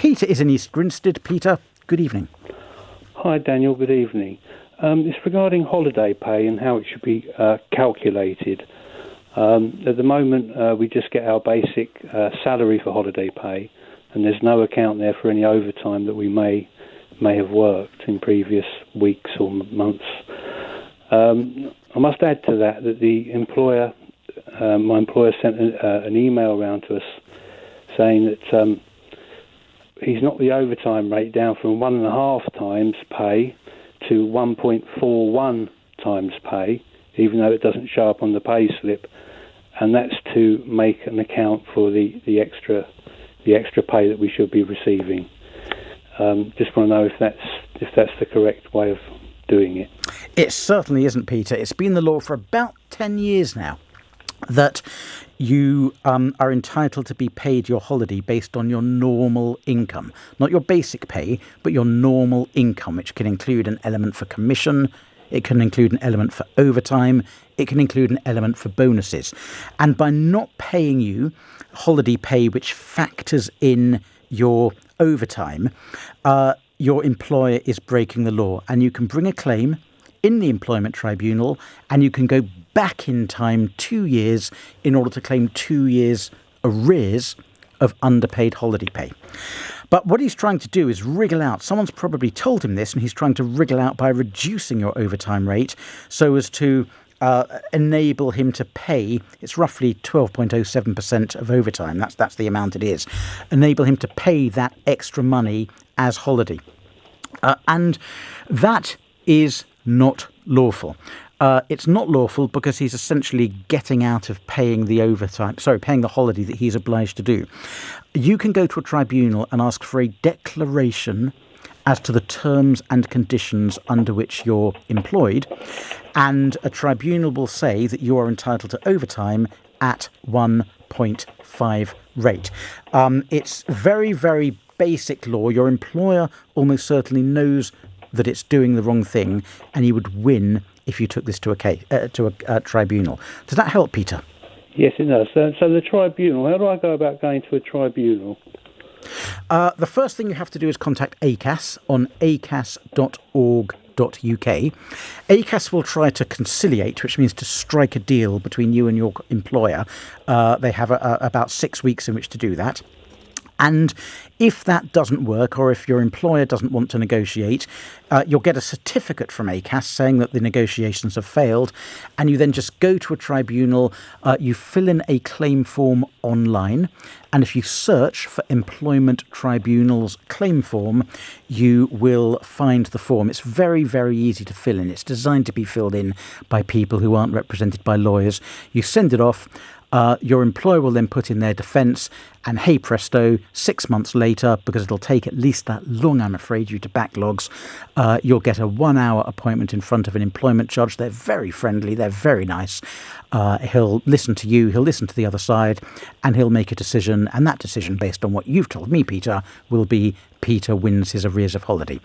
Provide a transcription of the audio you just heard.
Peter is in East Grinstead. Peter, good evening. Hi, Daniel. Good evening. It's regarding holiday pay and how it should be calculated. At the moment, we just get our basic salary for holiday pay, and there's no account there for any overtime that we may have worked in previous weeks or months. I must add to that the employer, my employer sent an email around to us saying that he's knocked the overtime rate down from 1.5 times pay to 1.41 times pay, even though it doesn't show up on the pay slip, and that's to make an account for the extra pay that we should be receiving. Just want to know if that's the correct way of doing it. It certainly isn't, Peter. It's been the law for about 10 years now that you are entitled to be paid your holiday based on your normal income. Not your basic pay, but your normal income, which can include an element for commission, it can include an element for overtime, it can include an element for bonuses. And by not paying you holiday pay which factors in your overtime, your employer is breaking the law, and you can bring a claim in the employment tribunal, and you can go back in time 2 years in order to claim 2 years arrears of underpaid holiday pay. But what he's trying to do is wriggle out. Someone's probably told him this, and he's trying to wriggle out by reducing your overtime rate so as to enable him to pay. It's roughly 12.07% of overtime. That's the amount it is. Enable him to pay that extra money as holiday. And that is not lawful. It's not lawful because he's essentially getting out of paying the holiday that he's obliged to do. You can go to a tribunal and ask for a declaration as to the terms and conditions under which you're employed, and a tribunal will say that you are entitled to overtime at 1.5 rate. It's very, very basic law. Your employer almost certainly knows that it's doing the wrong thing, and you would win if you took this to a tribunal. Does that help, Peter? Yes, it does. So the tribunal, how do I go about going to a tribunal? The first thing you have to do is contact ACAS on acas.org.uk. ACAS will try to conciliate, which means to strike a deal between you and your employer. They have about 6 weeks in which to do that. And if that doesn't work, or if your employer doesn't want to negotiate, you'll get a certificate from ACAS saying that the negotiations have failed, and you then just go to a tribunal, you fill in a claim form online, and if you search for Employment Tribunal's claim form, you will find the form. It's very, very easy to fill in. It's designed to be filled in by people who aren't represented by lawyers. You send it off. Your employer will then put in their defence, and hey presto, 6 months later, because it'll take at least that long, I'm afraid, due to backlogs, you'll get a 1-hour appointment in front of an employment judge. They're very friendly, they're very nice. He'll listen to you, he'll listen to the other side, and he'll make a decision, and that decision, based on what you've told me, Peter, will be Peter wins his arrears of holiday.